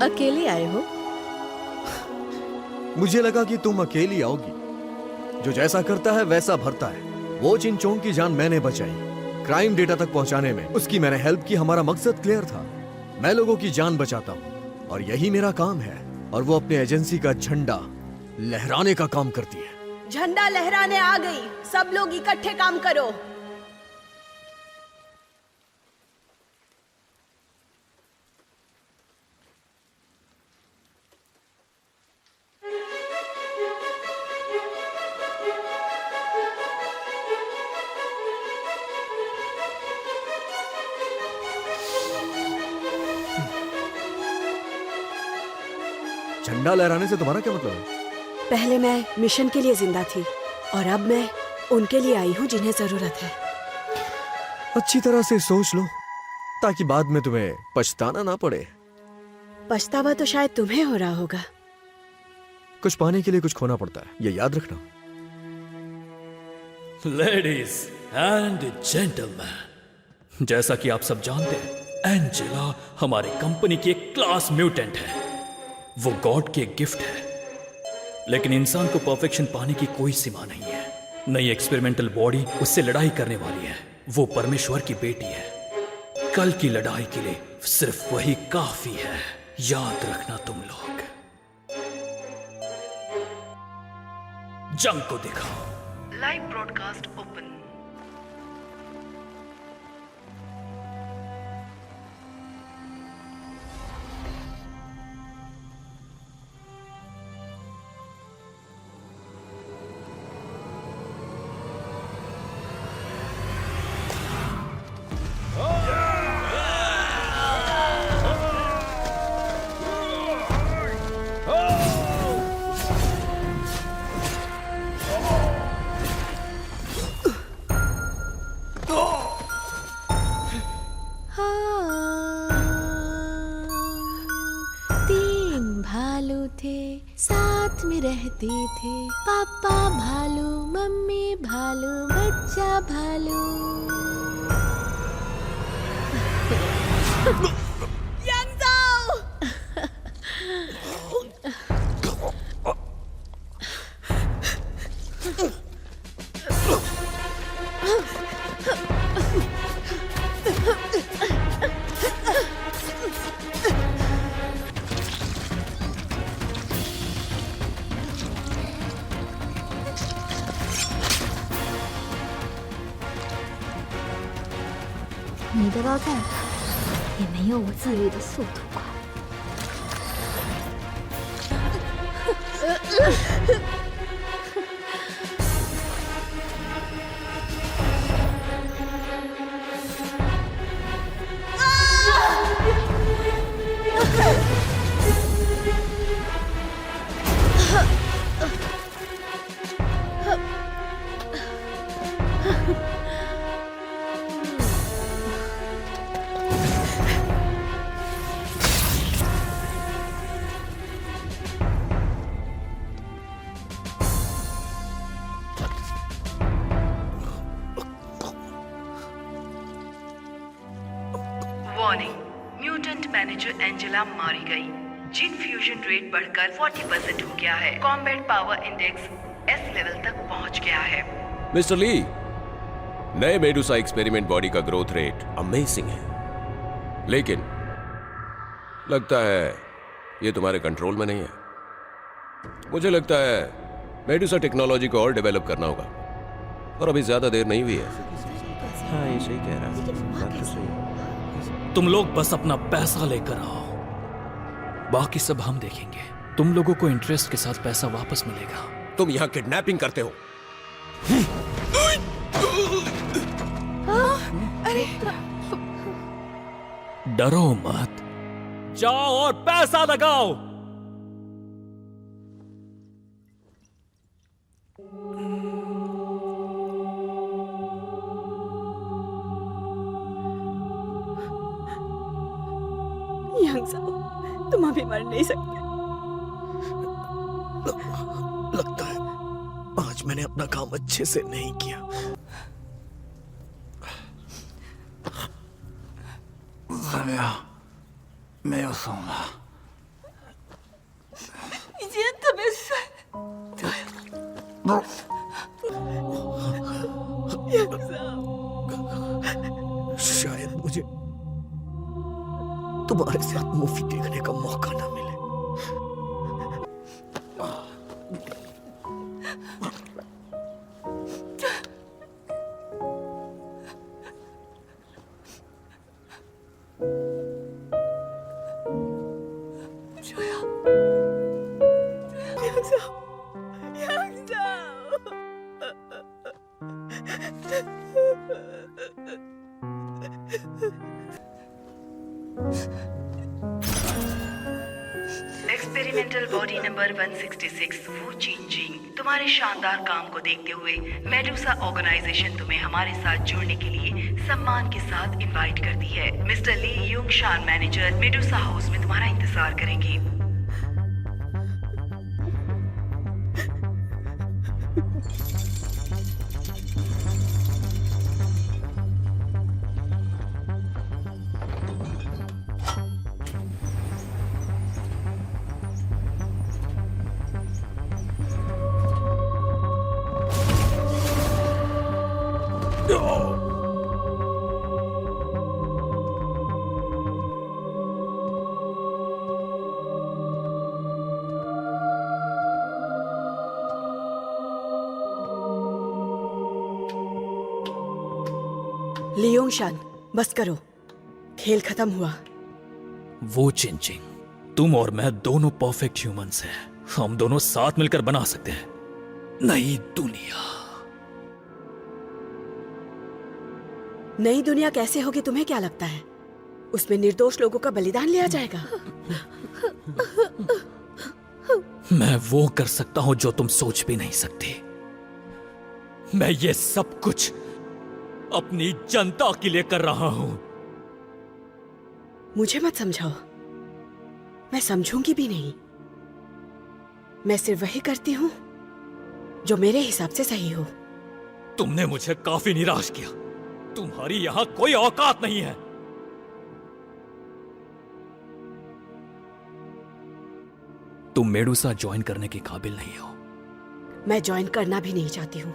अकेले आए हो? मुझे लगा कि तुम अकेली आओगी। जो जैसा करता है वैसा भरता है। वो चिंचोंग की जान मैंने बचाई, क्राइम डेटा तक पहुंचाने में उसकी मैंने हेल्प की। हमारा मकसद क्लियर था, मैं लोगों की जान बचाता हूँ और यही मेरा काम है। और वो अपने एजेंसी का झंडा लहराने का काम करती है। झंडा लहराने आ गई, सब लोग इकट्ठे काम करो। झंडा लहराने से तुम्हारा क्या मतलब है? पहले मैं मिशन के लिए जिंदा थी और अब मैं उनके लिए आई हूँ जिन्हें जरूरत है। अच्छी तरह से सोच लो ताकि बाद में तुम्हें पछताना ना पड़े। पछतावा तो शायद तुम्हें हो रहा होगा। कुछ पाने के लिए कुछ खोना पड़ता है, ये याद रखना। लेडीज एंड जेंटलमैन, जैसा कि आप सब जानते हैं, एंजेला हमारी कंपनी की एक क्लास म्यूटेंट है। वो गॉड की एक गिफ्ट है, लेकिन इंसान को परफेक्शन पाने की कोई सीमा नहीं है। नई एक्सपेरिमेंटल बॉडी उससे लड़ाई करने वाली है। वो परमेश्वर की बेटी है। कल की लड़ाई के लिए सिर्फ वही काफी है, याद रखना तुम लोग। जंग को दिखाओ। Live broadcast open. साथ में रहते थे, पापा भालू, मम्मी भालू, बच्चा भालू।你的刀再好，也没有我自律的速度快。वार्निंग, म्यूटेंट मैनेजर एंजेला मारी गई। जीन फ्यूजन रेट बढ़कर 40% हो गया है। Combat power index S level तक पहुंच गया है। मिस्टर ली, नए मेडुसा एक्सपेरिमेंट बॉडी का ग्रोथ रेट अमेजिंग है, लेकिन लगता है ये तुम्हारे कंट्रोल में नहीं है। मुझे लगता है मेडुसा टेक्नोलॉजी को और डेवलप करना होगा, और अभी ज्यादा देर नहीं हुई है। हाँ, ये सही कह रहा है, बात तो सही है। तुम लोग बस अपना पैसा लेकर आओ, बाकी सब हम देखेंगे। तुम लोगों को इंटरेस्ट के साथ पैसा वापस मिलेगा। तुम यहाँ किडनैपिंग करते हो। अरे डरो मत, जाओ और पैसा लगाओ। तुम अभी मर नहीं सकते। लगता है आज मैंने अपना काम अच्छे से नहीं किया।怎么样？没有送吧？ शायद मुझे तुम्हारे साथ मूवी देखने का मौका ना मिले। एक्सपेरिमेंटल बॉडी नंबर 166 वू चिनजिंग, तुम्हारे शानदार काम को देखते हुए मेडुसा ऑर्गेनाइजेशन तुम्हें हमारे साथ जुड़ने के लिए सम्मान के साथ इनवाइट करती है। मिस्टर ली यूंग शान, मैनेजर, मेडुसा हाउस में तुम्हारा इंतजार करेंगे। लियोंग शान, बस करो, खेल खत्म हुआ। वो चिनचिंग, तुम और मैं दोनों परफेक्ट ह्यूमंस हैं। हम दोनों साथ मिलकर बना सकते हैं नई दुनिया। नई दुनिया कैसे होगी तुम्हें क्या लगता है? उसमें निर्दोष लोगों का बलिदान लिया जाएगा। मैं वो कर सकता हूं जो तुम सोच भी नहीं सकती। मैं ये सब कुछ अपनी जनता के लिए कर रहा हूं। मुझे मत समझाओ, मैं समझूंगी भी नहीं। मैं सिर्फ वही करती हूं जो मेरे हिसाब से सही हो। तुमने मुझे काफी निराश किया। तुम्हारी यहां कोई औकात नहीं है। तुम मेडुसा ज्वाइन करने के काबिल नहीं हो। मैं ज्वाइन करना भी नहीं चाहती हूं।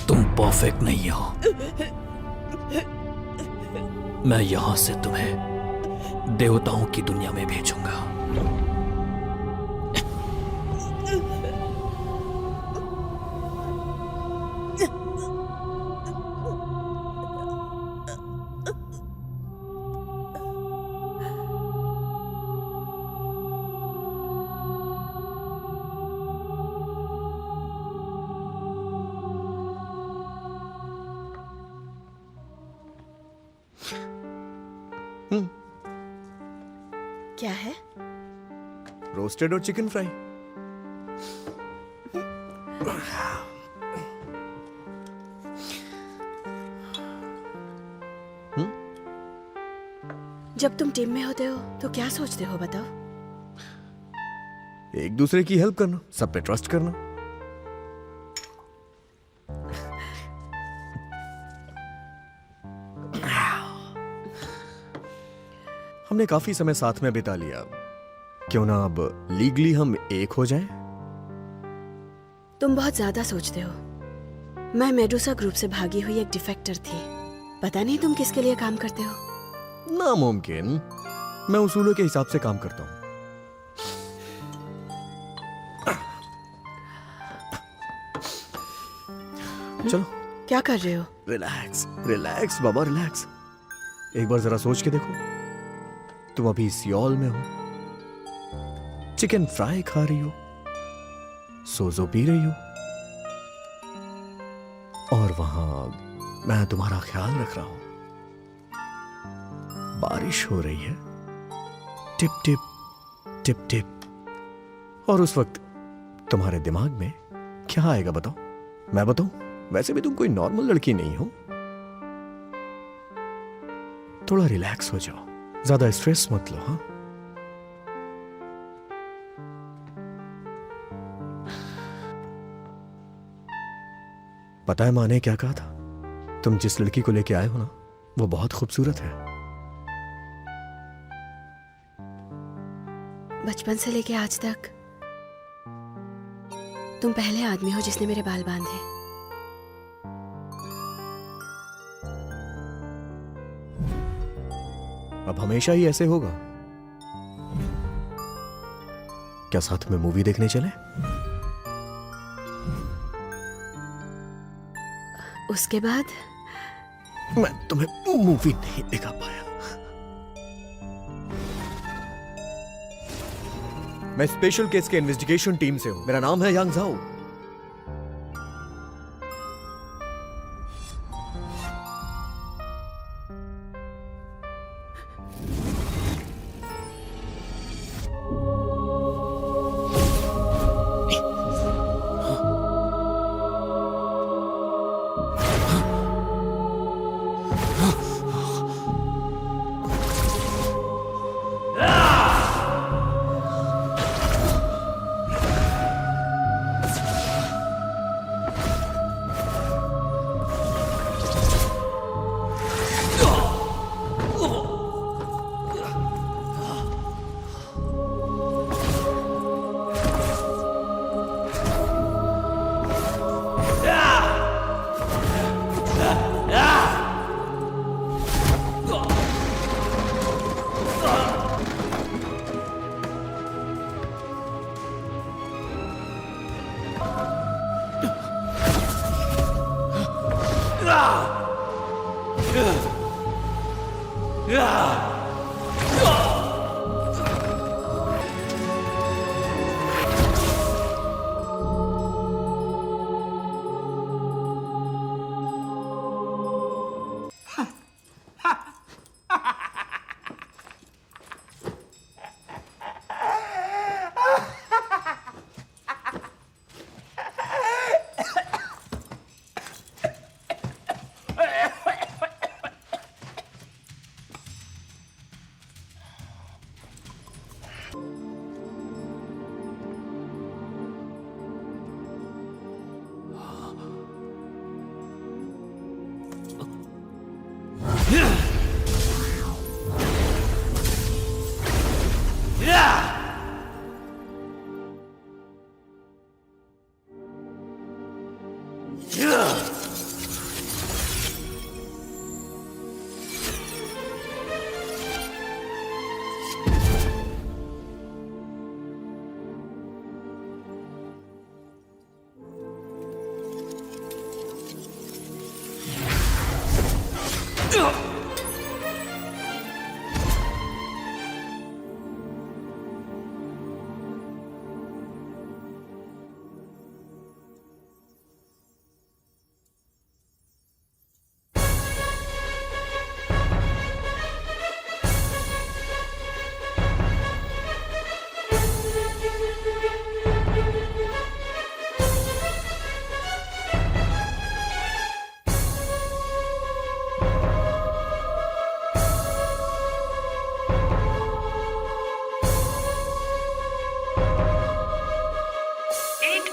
तुम परफेक्ट नहीं हो। मैं यहां से तुम्हें देवताओं की दुनिया में भेजूंगा। क्या है? रोस्टेड और चिकन फ्राई। जब तुम टीम में होते हो तो क्या सोचते हो बताओ? एक दूसरे की हेल्प करना, सब पे ट्रस्ट करना। हमने काफी समय साथ में बिता लिया, क्यों ना अब लीगली हम एक हो जाएं? तुम बहुत ज्यादा सोचते हो। मैं मेडुसा ग्रुप से भागी हुई एक डिफेक्टर थी। पता नहीं तुम किसके लिए काम करते हो। नामुमकिन। मैं उसूलों के हिसाब से काम करता हूं। चलो। क्या कर रहे हो? रिलैक्स रिलैक्स बाबा रिलैक्स। एक बार जरा सोच के देखो, तुम अभी सियोल में हो, चिकन फ्राई खा रही हो, सोजो पी रही हो, और वहां मैं तुम्हारा ख्याल रख रहा हूं। बारिश हो रही है, टिप टिप टिप टिप, और उस वक्त तुम्हारे दिमाग में क्या आएगा बताओ? मैं बताऊं? वैसे भी तुम कोई नॉर्मल लड़की नहीं हो। थोड़ा रिलैक्स हो जाओ, ज्यादा स्ट्रेस मत लो। हाँ, पता है माँ ने क्या कहा था? तुम जिस लड़की को लेके आए हो ना, वो बहुत खूबसूरत है। बचपन से लेके आज तक तुम पहले आदमी हो जिसने मेरे बाल बांधे। अब हमेशा ही ऐसे होगा क्या? साथ में मूवी देखने चले? उसके बाद मैं तुम्हें मूवी नहीं दिखा पाया। मैं स्पेशल केस के इन्वेस्टिगेशन टीम से हूं। मेरा नाम है यांग झाओ।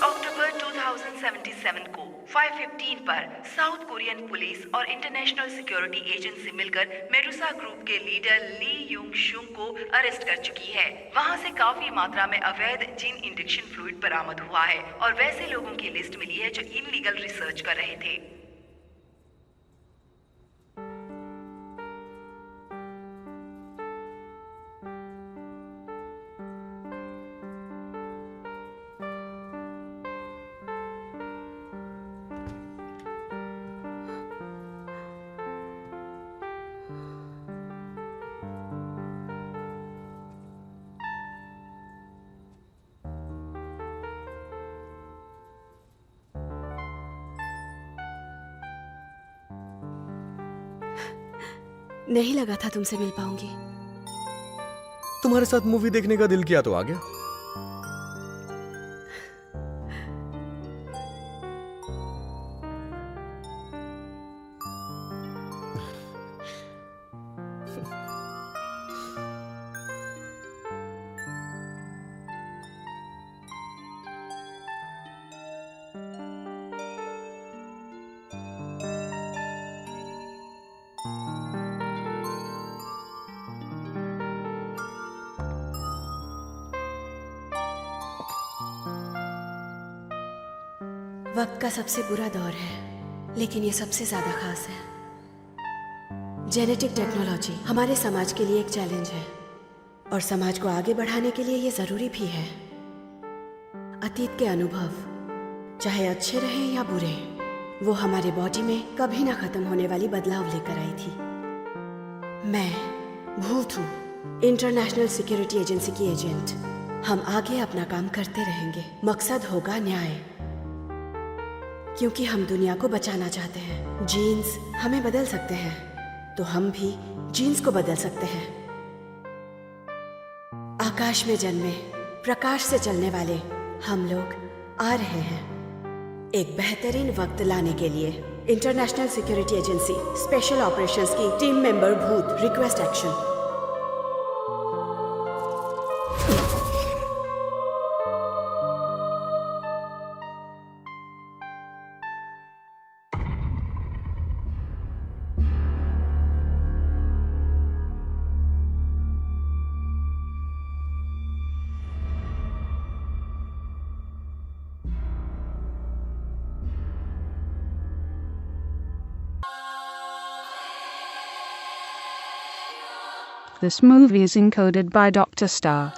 अक्टूबर 2077 को 5:15 पर साउथ कोरियन पुलिस और इंटरनेशनल सिक्योरिटी एजेंसी मिलकर मेडुसा ग्रुप के लीडर ली यूंग शुंग को अरेस्ट कर चुकी है। वहां से काफी मात्रा में अवैध जीन इंजेक्शन फ्लूइड बरामद हुआ है और वैसे लोगों की लिस्ट मिली है जो इनलीगल रिसर्च कर रहे थे। नहीं लगा था तुमसे मिल पाऊंगी। तुम्हारे साथ मूवी देखने का दिल किया तो आ गया। वक्त का सबसे बुरा दौर है, लेकिन ये सबसे ज्यादा खास है। जेनेटिक टेक्नोलॉजी हमारे समाज के लिए एक चैलेंज है और समाज को आगे बढ़ाने के लिए ये जरूरी भी है। अतीत के अनुभव चाहे अच्छे रहे या बुरे, वो हमारे बॉडी में कभी ना खत्म होने वाली बदलाव लेकर आई थी। मैं भूत हूँ, इंटरनेशनल सिक्योरिटी एजेंसी की एजेंट। हम आगे अपना काम करते रहेंगे। मकसद होगा न्याय, क्योंकि हम दुनिया को बचाना चाहते हैं। जीन्स हमें बदल सकते हैं, तो हम भी जीन्स को बदल सकते हैं। आकाश में जन्मे, प्रकाश से चलने वाले हम लोग आ रहे हैं एक बेहतरीन वक्त लाने के लिए। International security agency special operations की टीम मेंबर भूत request action. This movie is encoded by Dr. Star.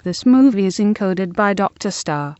This movie is encoded by Dr. Star.